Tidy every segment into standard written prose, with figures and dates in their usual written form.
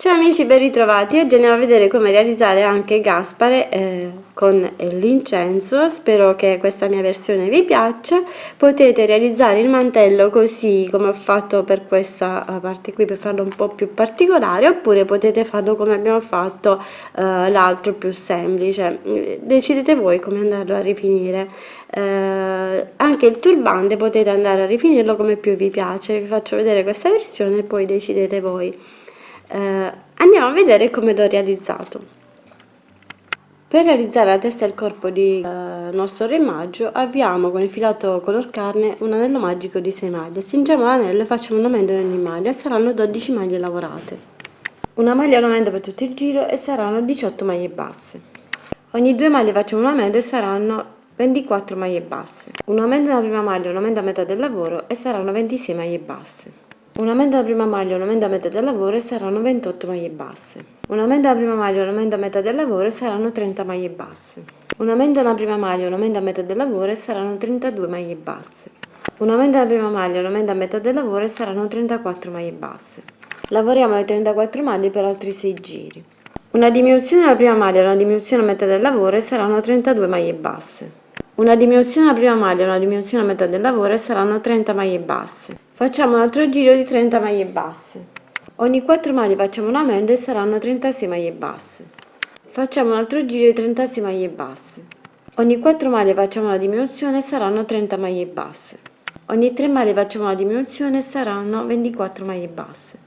Ciao amici, ben ritrovati. Oggi andiamo a vedere come realizzare anche Gaspare con l'incenso. Spero che questa mia versione vi piaccia. Potete realizzare il mantello così come ho fatto per questa parte qui, per farlo un po' più particolare, oppure potete farlo come abbiamo fatto l'altro più semplice. Decidete voi come andarlo a rifinire. Anche il turbante potete andare a rifinirlo come più vi piace. Vi faccio vedere questa versione e poi decidete voi. Andiamo a vedere come l'ho realizzato. Per realizzare la testa e il corpo di nostro re maggio avviamo con il filato color carne un anello magico di 6 maglie. Stringiamo l'anello e facciamo un aumento in ogni maglia, saranno 12 maglie lavorate. Una maglia un aumento per tutto il giro e saranno 18 maglie basse. Ogni 2 maglie facciamo un aumento e saranno 24 maglie basse. Un aumento nella prima maglia, un aumento a metà del lavoro e saranno 26 maglie basse. Un aumento alla prima maglia, un aumento a metà del lavoro e saranno 28 maglie basse. Un aumento alla prima maglia, un aumento a metà del lavoro e saranno 30 maglie basse. Un aumento alla prima maglia, un aumento a metà del lavoro e saranno 32 maglie basse. Un aumento alla prima maglia, un aumento a metà del lavoro e saranno 34 maglie basse. Lavoriamo le 34 maglie per altri 6 giri. Una diminuzione alla prima maglia e una diminuzione a metà del lavoro e saranno 32 maglie basse. Una diminuzione alla prima maglia e una diminuzione a metà del lavoro e saranno 30 maglie basse. Facciamo un altro giro di 30 maglie basse. Ogni 4 maglie facciamo un aumento e saranno 36 maglie basse. Facciamo un altro giro di 36 maglie basse. Ogni 4 maglie facciamo una diminuzione e saranno 30 maglie basse. Ogni 3 maglie facciamo una diminuzione e saranno 24 maglie basse.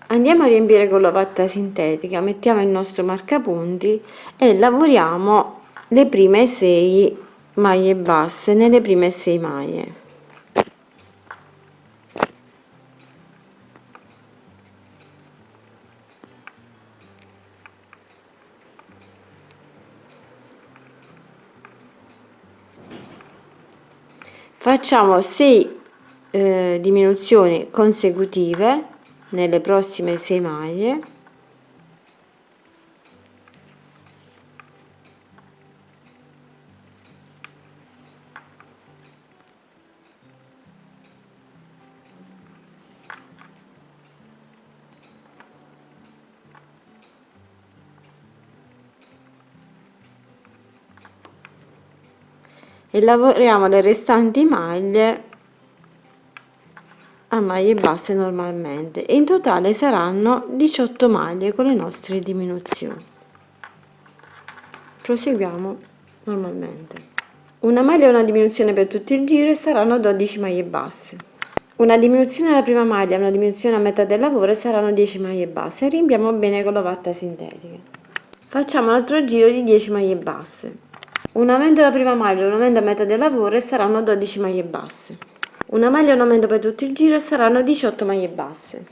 Andiamo a riempire con la patta sintetica, mettiamo il nostro marcapunti e lavoriamo le prime 6 maglie basse nelle prime 6 maglie. Facciamo 6 diminuzioni consecutive nelle prossime 6 maglie. E lavoriamo le restanti maglie a maglie basse normalmente e in totale saranno 18 maglie con le nostre diminuzioni. Proseguiamo normalmente. Una maglia e una diminuzione per tutto il giro e saranno 12 maglie basse. Una diminuzione alla prima maglia e una diminuzione a metà del lavoro e saranno 10 maglie basse e riempiamo bene con la patta sintetica. Facciamo un altro giro di 10 maglie basse. Un aumento alla prima maglia e un aumento a metà del lavoro e saranno 12 maglie basse. Una maglia e un aumento per tutto il giro e saranno 18 maglie basse.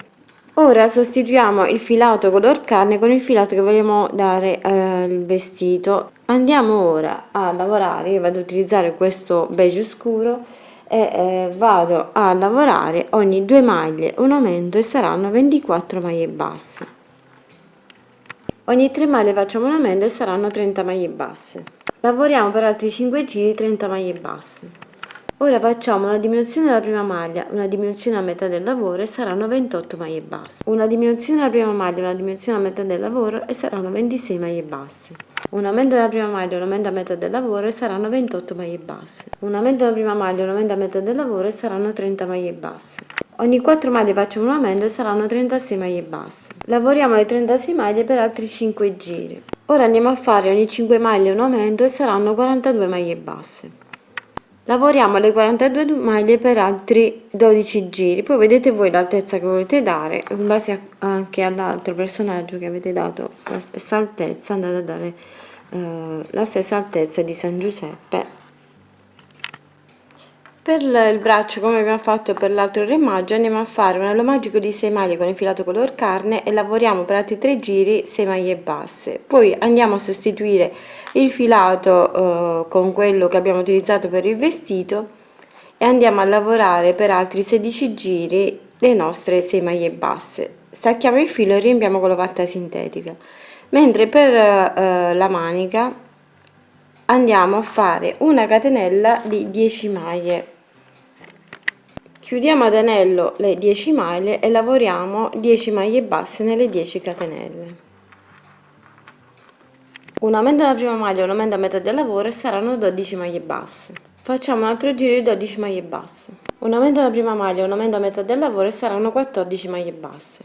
Ora sostituiamo il filato color carne con il filato che vogliamo dare al vestito. Andiamo ora a lavorare, io vado ad utilizzare questo beige scuro e vado a lavorare ogni 2 maglie un aumento e saranno 24 maglie basse. Ogni 3 maglie facciamo un aumento e saranno 30 maglie basse. Lavoriamo per altri 5 giri 30 maglie basse. Ora facciamo una diminuzione alla prima maglia, una diminuzione a metà del lavoro e saranno 28 maglie basse. Una diminuzione alla prima maglia, una diminuzione a metà del lavoro e saranno 26 maglie basse. Un aumento della prima maglia, un aumento a metà del lavoro e saranno 28 maglie basse. Un aumento della prima maglia, un aumento a metà del lavoro e saranno 30 maglie basse. Ogni 4 maglie facciamo un aumento e saranno 36 maglie basse. Lavoriamo le 36 maglie per altri 5 giri. Ora andiamo a fare ogni 5 maglie un aumento e saranno 42 maglie basse. Lavoriamo le 42 maglie per altri 12 giri, poi vedete voi l'altezza che volete dare, in base anche all'altro personaggio che avete dato la stessa altezza, andate a dare la stessa altezza di San Giuseppe. Per il braccio, come abbiamo fatto per l'altro re maggio, andiamo a fare un anello magico di 6 maglie con il filato color carne e lavoriamo per altri 3 giri 6 maglie basse. Poi andiamo a sostituire il filato con quello che abbiamo utilizzato per il vestito e andiamo a lavorare per altri 16 giri le nostre 6 maglie basse. Stacchiamo il filo e riempiamo con la patta sintetica. Mentre per la manica andiamo a fare una catenella di 10 maglie. Chiudiamo ad anello le 10 maglie e lavoriamo 10 maglie basse nelle 10 catenelle. Un aumento alla prima maglia e un aumento a metà del lavoro e saranno 12 maglie basse. Facciamo un altro giro di 12 maglie basse. Un aumento alla prima maglia e un aumento a metà del lavoro e saranno 14 maglie basse.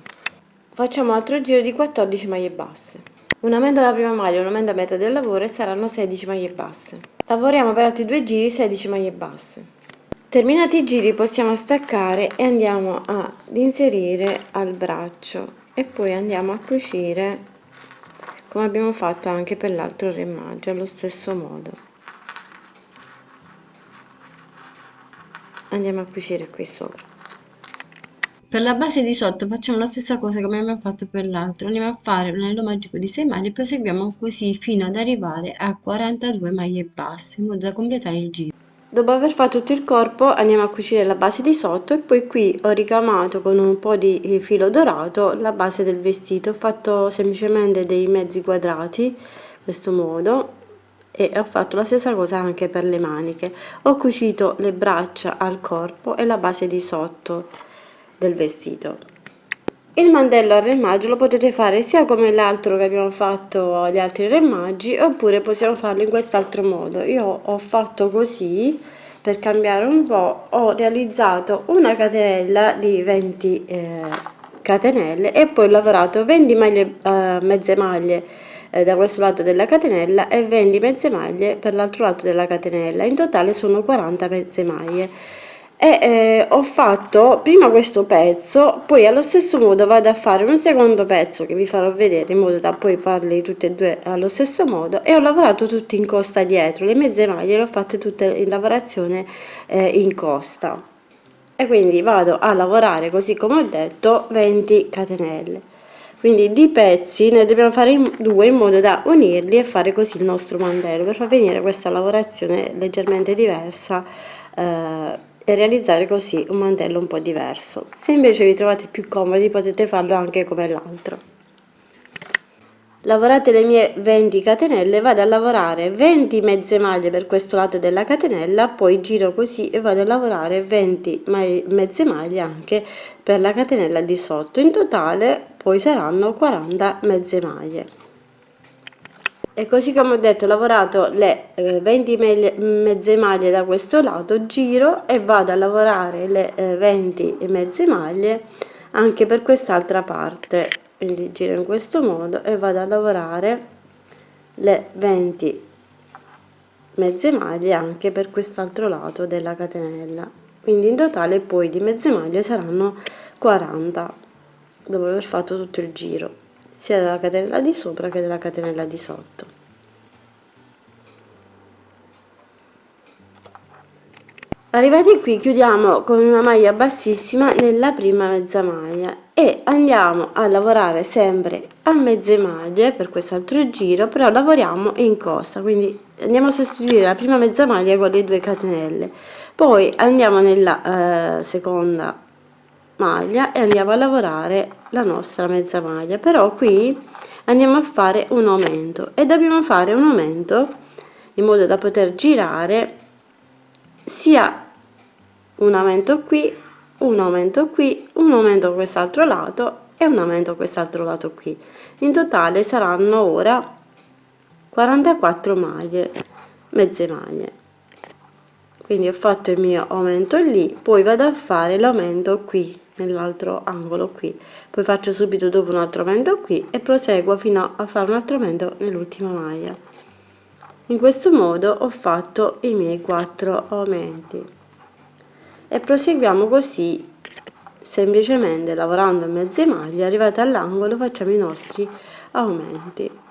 Facciamo un altro giro di 14 maglie basse. Un aumento alla prima maglia e un aumento a metà del lavoro e saranno 16 maglie basse. Lavoriamo per altri 2 giri 16 maglie basse. Terminati i giri possiamo staccare e andiamo ad inserire al braccio e poi andiamo a cucire come abbiamo fatto anche per l'altro remaggio allo stesso modo. Andiamo a cucire qui sopra. Per la base di sotto facciamo la stessa cosa come abbiamo fatto per l'altro, andiamo a fare un anello magico di 6 maglie e proseguiamo così fino ad arrivare a 42 maglie basse in modo da completare il giro. Dopo aver fatto tutto il corpo andiamo a cucire la base di sotto e poi qui ho ricamato con un po' di filo dorato la base del vestito, ho fatto semplicemente dei mezzi quadrati in questo modo e ho fatto la stessa cosa anche per le maniche. Ho cucito le braccia al corpo e la base di sotto del vestito. Il mantello al remaggio lo potete fare sia come l'altro che abbiamo fatto agli altri remaggi oppure possiamo farlo in quest'altro modo. Io ho fatto così per cambiare un po', ho realizzato una catenella di 20 catenelle e poi ho lavorato 20 maglie, mezze maglie da questo lato della catenella e 20 mezze maglie per l'altro lato della catenella. In totale sono 40 mezze maglie. Ho fatto prima questo pezzo, poi allo stesso modo vado a fare un secondo pezzo che vi farò vedere in modo da poi farli tutti e due allo stesso modo e ho lavorato tutti in costa dietro, le mezze maglie le ho fatte tutte in lavorazione in costa e quindi vado a lavorare così come ho detto 20 catenelle. Quindi di pezzi ne dobbiamo fare due in modo da unirli e fare così il nostro mantello per far venire questa lavorazione leggermente diversa e realizzare così un mantello un po' diverso. Se invece vi trovate più comodi potete farlo anche come l'altro. Lavorate le mie 20 catenelle, vado a lavorare 20 mezze maglie per questo lato della catenella, poi giro così e vado a lavorare 20 mezze maglie anche per la catenella di sotto. In totale poi saranno 40 mezze maglie. E così come ho detto ho lavorato le 20 mezze maglie da questo lato, giro e vado a lavorare le 20 mezze maglie anche per quest'altra parte, quindi giro in questo modo e vado a lavorare le 20 mezze maglie anche per quest'altro lato della catenella, quindi in totale poi di mezze maglie saranno 40 dopo aver fatto tutto il giro sia della catenella di sopra che della catenella di sotto. Arrivati qui chiudiamo con una maglia bassissima nella prima mezza maglia e andiamo a lavorare sempre a mezze maglie per quest'altro giro, però lavoriamo in costa, quindi andiamo a sostituire la prima mezza maglia con le 2 catenelle, poi andiamo nella seconda maglia e andiamo a lavorare la nostra mezza maglia, però qui andiamo a fare un aumento e dobbiamo fare un aumento in modo da poter girare sia un aumento qui, un aumento qui, un aumento a quest'altro lato e un aumento a quest'altro lato qui. In totale saranno ora 44 maglie, mezze maglie. Quindi ho fatto il mio aumento lì, poi vado a fare l'aumento qui nell'altro angolo qui, poi faccio subito dopo un altro aumento qui e proseguo fino a fare un altro aumento nell'ultima maglia. In questo modo ho fatto i miei 4 aumenti e proseguiamo così semplicemente lavorando a mezze maglie. Arrivate all'angolo facciamo i nostri aumenti.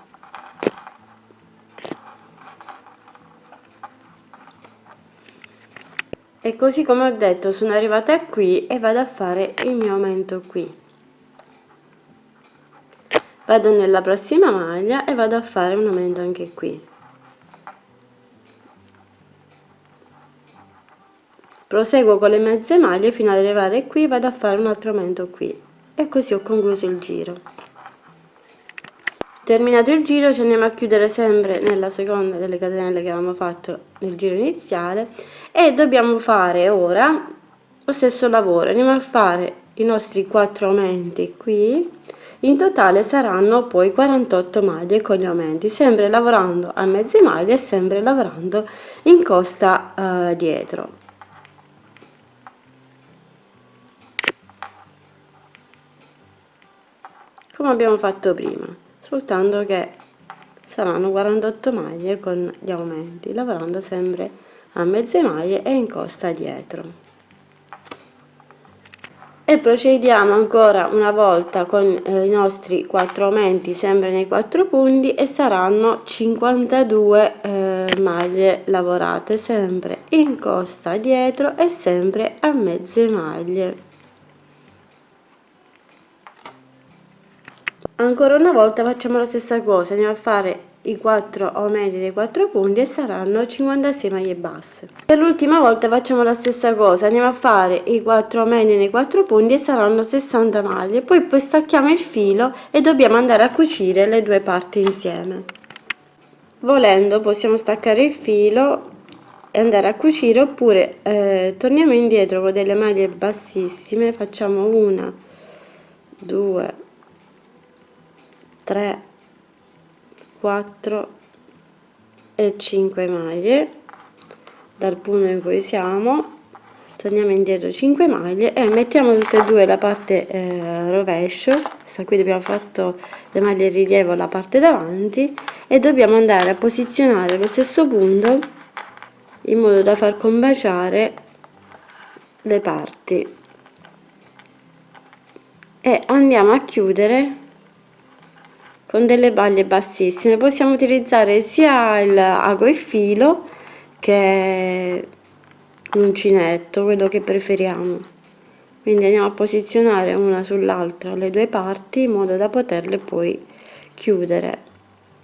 E così come ho detto sono arrivata qui e vado a fare il mio aumento qui, vado nella prossima maglia e vado a fare un aumento anche qui, proseguo con le mezze maglie fino ad arrivare qui, vado a fare un altro aumento qui e così ho concluso il giro. Terminato il giro ci andiamo a chiudere sempre nella seconda delle catenelle che avevamo fatto nel giro iniziale e dobbiamo fare ora lo stesso lavoro, andiamo a fare i nostri 4 aumenti qui. In totale saranno poi 48 maglie con gli aumenti, sempre lavorando a mezze maglie e sempre lavorando in costa dietro, come abbiamo fatto prima, soltanto che saranno 48 maglie con gli aumenti, lavorando sempre a mezze maglie e in costa dietro. E procediamo ancora una volta con i nostri 4 aumenti sempre nei 4 punti e saranno 52 maglie lavorate sempre in costa dietro e sempre a mezze maglie. Ancora una volta facciamo la stessa cosa, andiamo a fare i 4 aumenti dei 4 punti e saranno 56 maglie basse. Per l'ultima volta facciamo la stessa cosa, andiamo a fare i 4 aumenti nei 4 punti e saranno 60 maglie, poi stacchiamo il filo e dobbiamo andare a cucire le due parti insieme. Volendo possiamo staccare il filo e andare a cucire, oppure torniamo indietro con delle maglie bassissime, facciamo 1, 2, 3, 4 e 5 maglie dal punto in cui siamo, torniamo indietro 5 maglie e mettiamo tutte e due la parte rovescio. Questa qui abbiamo fatto le maglie in rilievo la parte davanti e dobbiamo andare a posizionare lo stesso punto in modo da far combaciare le parti e andiamo a chiudere con delle maglie bassissime. Possiamo utilizzare sia il ago e filo che l'uncinetto, quello che preferiamo. Quindi andiamo a posizionare una sull'altra le due parti in modo da poterle poi chiudere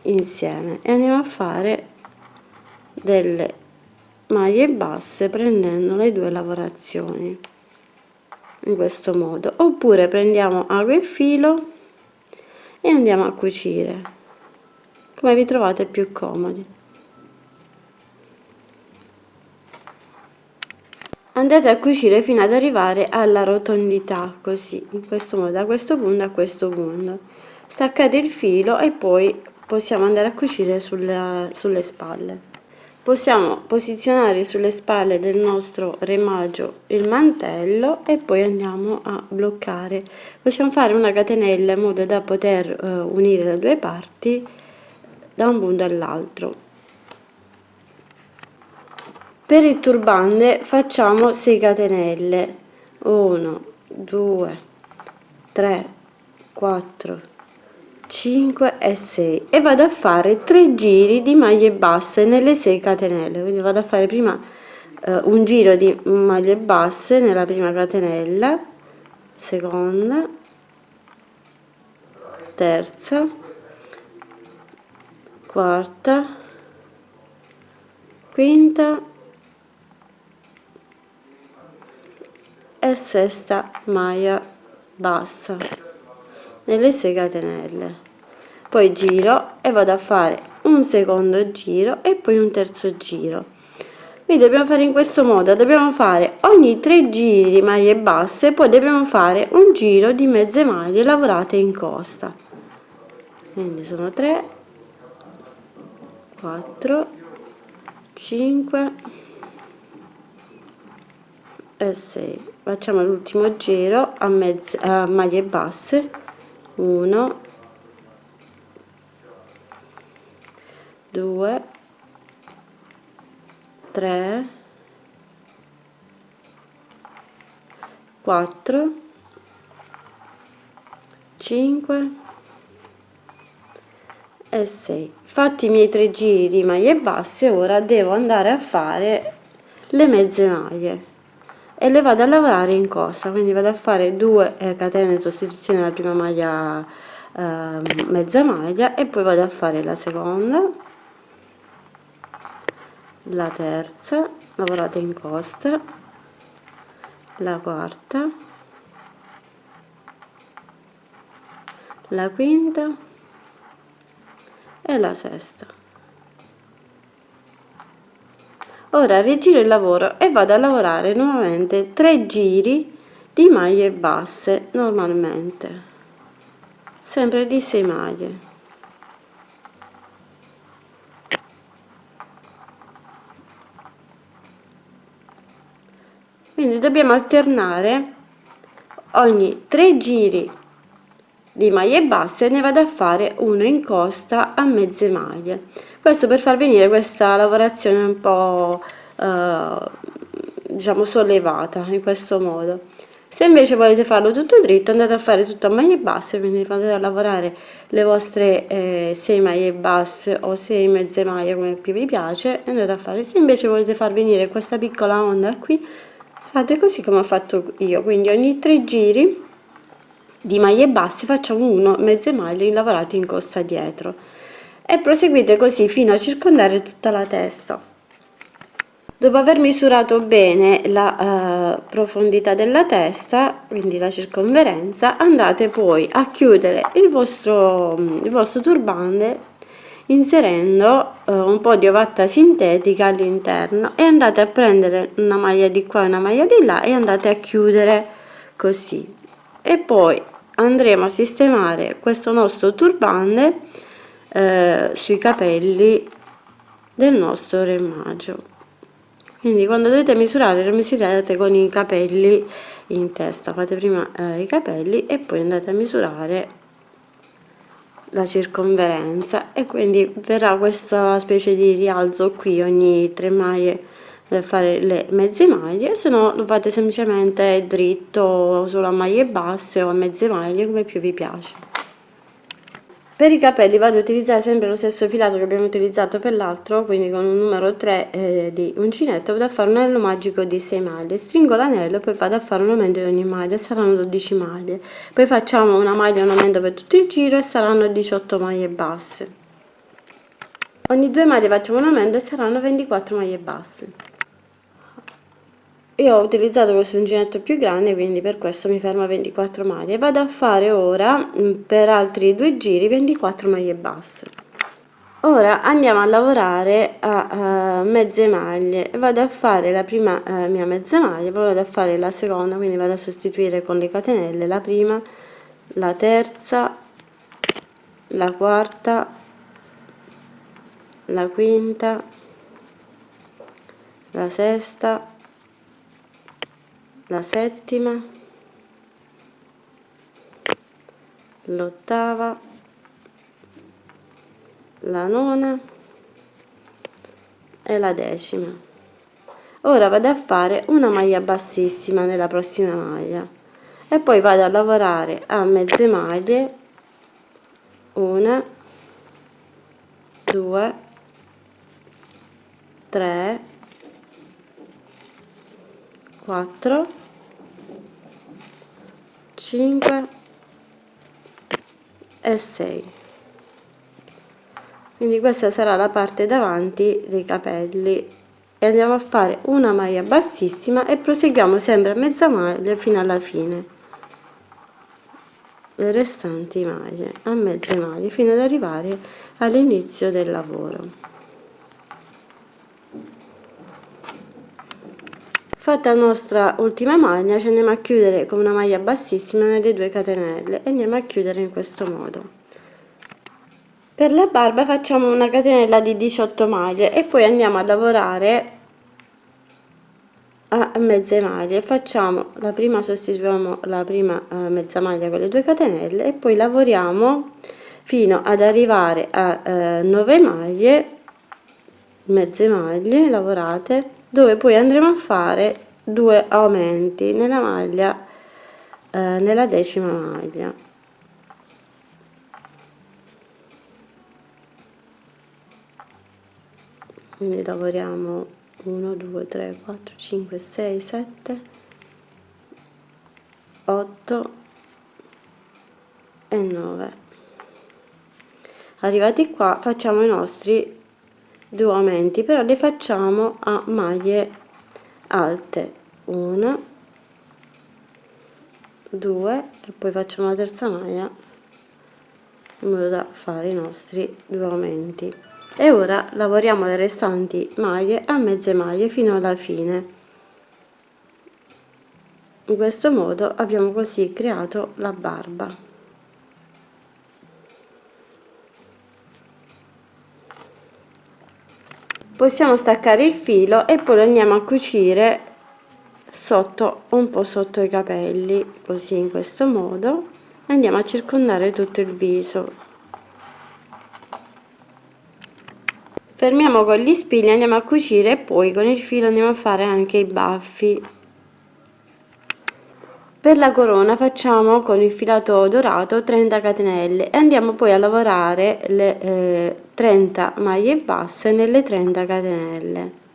insieme e andiamo a fare delle maglie basse prendendo le due lavorazioni in questo modo, oppure prendiamo ago e filo e andiamo a cucire come vi trovate più comodi. Andate a cucire fino ad arrivare alla rotondità, così, in questo modo, da questo punto a questo punto. Staccate il filo e poi possiamo andare a cucire sulle spalle. Possiamo posizionare sulle spalle del nostro remaggio il mantello e poi andiamo a bloccare. Possiamo fare una catenella in modo da poter unire le due parti da un punto all'altro. Per il turbante facciamo 6 catenelle, 1, 2, 3, 4, 5 e 6 e vado a fare 3 giri di maglie basse nelle 6 catenelle, quindi vado a fare prima un giro di maglie basse nella prima catenella, seconda, terza, quarta, quinta e sesta maglia bassa nelle 6 catenelle, poi giro e vado a fare un secondo giro e poi un terzo giro. Quindi dobbiamo fare in questo modo, dobbiamo fare ogni 3 giri di maglie basse, poi dobbiamo fare un giro di mezze maglie lavorate in costa, quindi sono 3, 4, 5 e 6. Facciamo l'ultimo giro a maglie basse, 1, 2, 3, 4, 5 e 6. Fatti i miei 3 giri di maglie basse, ora devo andare a fare le mezze maglie e le vado a lavorare in costa, quindi vado a fare 2 catene in sostituzione della prima maglia mezza maglia e poi vado a fare la seconda, la terza lavorata in costa, la quarta, la quinta e la sesta. Ora rigiro il lavoro e vado a lavorare nuovamente 3 giri di maglie basse normalmente, sempre di 6 maglie. Quindi dobbiamo alternare ogni 3 giri di maglie basse, ne vado a fare uno in costa a mezze maglie, questo per far venire questa lavorazione un po' diciamo sollevata in questo modo. Se invece volete farlo tutto dritto, andate a fare tutto a maglie basse, quindi andate a lavorare le vostre 6 maglie basse o 6 mezze maglie come più vi piace, e andate a fare. Se invece volete far venire questa piccola onda qui, fate così come ho fatto io, quindi ogni 3 giri di maglie basse facciamo uno mezze maglie lavorate in costa dietro e proseguite così fino a circondare tutta la testa. Dopo aver misurato bene la profondità della testa, quindi la circonferenza, andate poi a chiudere il vostro turbante inserendo un po' di ovatta sintetica all'interno e andate a prendere una maglia di qua e una maglia di là e andate a chiudere così, e poi andremo a sistemare questo nostro turbante sui capelli del nostro remaggio. Quindi quando dovete misurare, lo misurate con i capelli in testa, fate prima i capelli e poi andate a misurare la circonferenza, e quindi verrà questa specie di rialzo qui ogni 3 maglie per fare le mezze maglie, se no lo fate semplicemente dritto solo a maglie basse o a mezze maglie come più vi piace. Per i capelli vado a utilizzare sempre lo stesso filato che abbiamo utilizzato per l'altro, quindi con un numero 3 di uncinetto vado a fare un anello magico di 6 maglie, stringo l'anello e poi vado a fare un aumento di ogni maglia, saranno 12 maglie, poi facciamo una maglia, un aumento per tutto il giro e saranno 18 maglie basse. Ogni 2 maglie facciamo un aumento e saranno 24 maglie basse. Io ho utilizzato questo uncinetto più grande, quindi per questo mi fermo a 24 maglie. Vado a fare ora per altri 2 giri 24 maglie basse. Ora andiamo a lavorare a mezze maglie, vado a fare la prima mia mezza maglia, poi vado a fare la seconda, quindi vado a sostituire con le catenelle la prima, la terza, la quarta, la quinta, la sesta, la settima, l'ottava, la nona e la decima. Ora vado a fare una maglia bassissima nella prossima maglia e poi vado a lavorare a mezze maglie, 1, 2, 3, 4, 5 e 6. Quindi questa sarà la parte davanti dei capelli e andiamo a fare una maglia bassissima e proseguiamo sempre a mezza maglia fino alla fine, le restanti maglie a mezze maglie fino ad arrivare all'inizio del lavoro. Fatta la nostra ultima maglia, ci andiamo a chiudere con una maglia bassissima nelle 2 catenelle e andiamo a chiudere in questo modo. Per la barba facciamo una catenella di 18 maglie e poi andiamo a lavorare a mezze maglie, facciamo la prima, sostituiamo la prima mezza maglia con le 2 catenelle e poi lavoriamo fino ad arrivare a 9 maglie, mezze maglie lavorate, dove poi andremo a fare 2 aumenti nella maglia nella decima maglia. Quindi lavoriamo 1 2 3 4 5 6 7 8 e 9. Arrivati qua facciamo i nostri 2 aumenti, però li facciamo a maglie alte, 1 2 e poi facciamo la terza maglia in modo da fare i nostri 2 aumenti. E ora lavoriamo le restanti maglie a mezze maglie fino alla fine. In questo modo abbiamo così creato la barba. Possiamo staccare il filo e poi lo andiamo a cucire sotto, un po' sotto i capelli, così, in questo modo andiamo a circondare tutto il viso. Fermiamo con gli spilli, andiamo a cucire e poi con il filo andiamo a fare anche i baffi. Per la corona facciamo con il filato dorato 30 catenelle e andiamo poi a lavorare le 30 maglie basse nelle 30 catenelle.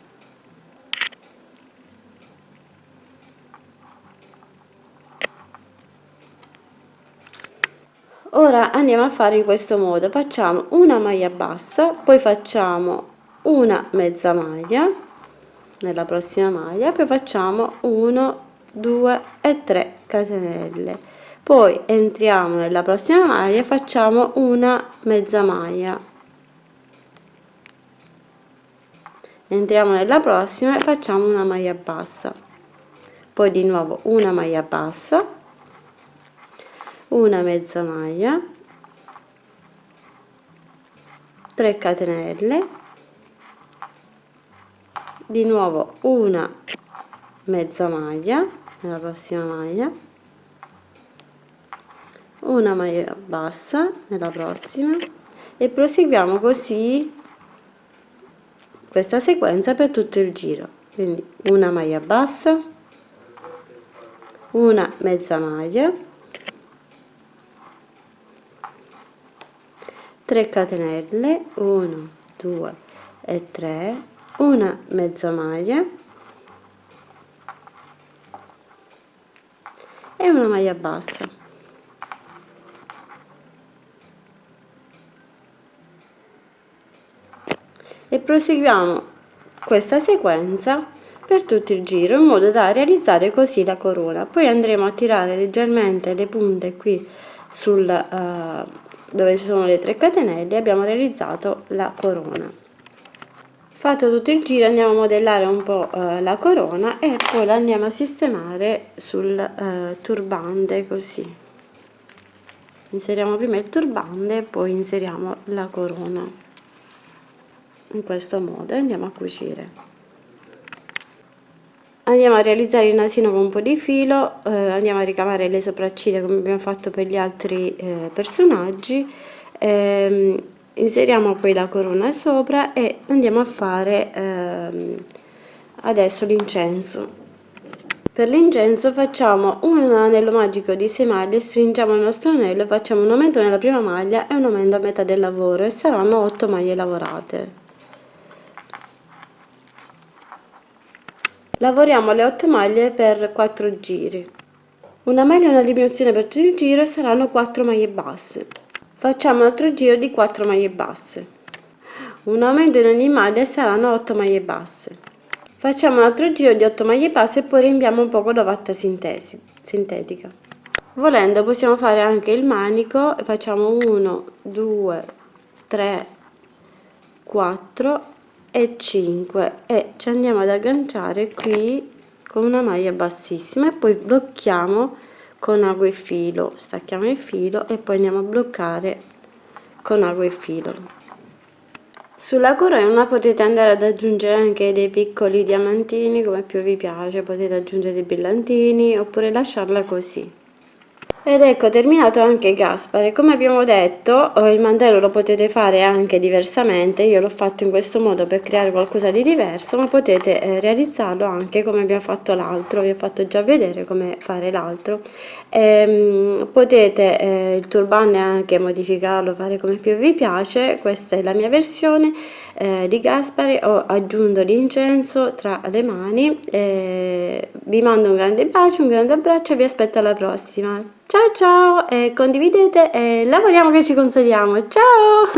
Ora andiamo a fare in questo modo: facciamo una maglia bassa, poi facciamo una mezza maglia nella prossima maglia, poi facciamo 1, 2 e 3 catenelle, poi entriamo nella prossima maglia e facciamo una mezza maglia, entriamo nella prossima e facciamo una maglia bassa, poi di nuovo una maglia bassa, una mezza maglia, 3 catenelle, di nuovo una mezza maglia nella prossima maglia, una maglia bassa nella prossima e proseguiamo così questa sequenza per tutto il giro. Quindi una maglia bassa, una mezza maglia, 3 catenelle, 1, 2 e 3, una mezza maglia e una maglia bassa. E proseguiamo questa sequenza per tutto il giro in modo da realizzare così la corona. Poi andremo a tirare leggermente le punte qui sul dove ci sono le 3 catenelle e abbiamo realizzato la corona. Fatto tutto il giro andiamo a modellare un po' la corona e poi la andiamo a sistemare sul turbante, così. Inseriamo prima il turbante e poi inseriamo la corona in questo modo e andiamo a cucire. Andiamo a realizzare il nasino con un po' di filo, andiamo a ricamare le sopracciglia come abbiamo fatto per gli altri personaggi, inseriamo poi la corona sopra e andiamo a fare adesso l'incenso. Per l'incenso facciamo un anello magico di 6 maglie, stringiamo il nostro anello, facciamo un aumento nella prima maglia e un aumento a metà del lavoro e saranno 8 maglie lavorate. Lavoriamo le 8 maglie per 4 giri. Una maglia e una diminuzione per tutto il giro e saranno 4 maglie basse. Facciamo un altro giro di 4 maglie basse. Un aumento in ogni maglia e saranno 8 maglie basse. Facciamo un altro giro di 8 maglie basse e poi riempiamo un po' con la vatta sintetica. Volendo possiamo fare anche il manico, facciamo 1, 2, 3, 4 e 5 e ci andiamo ad agganciare qui con una maglia bassissima e poi blocchiamo con ago e filo, stacchiamo il filo e poi andiamo a bloccare con ago e filo. Sulla corona potete andare ad aggiungere anche dei piccoli diamantini come più vi piace, potete aggiungere dei brillantini oppure lasciarla così. Ed ecco terminato anche Gaspare. Come abbiamo detto, il mantello lo potete fare anche diversamente, io l'ho fatto in questo modo per creare qualcosa di diverso, ma potete realizzarlo anche come abbiamo fatto l'altro, vi ho fatto già vedere come fare l'altro. Potete il turbante anche modificarlo, fare come più vi piace, questa è la mia versione di Gaspare, ho aggiunto l'incenso tra le mani, vi mando un grande bacio, un grande abbraccio e vi aspetto alla prossima. Ciao ciao, condividete e lavoriamo che ci consoliamo. Ciao!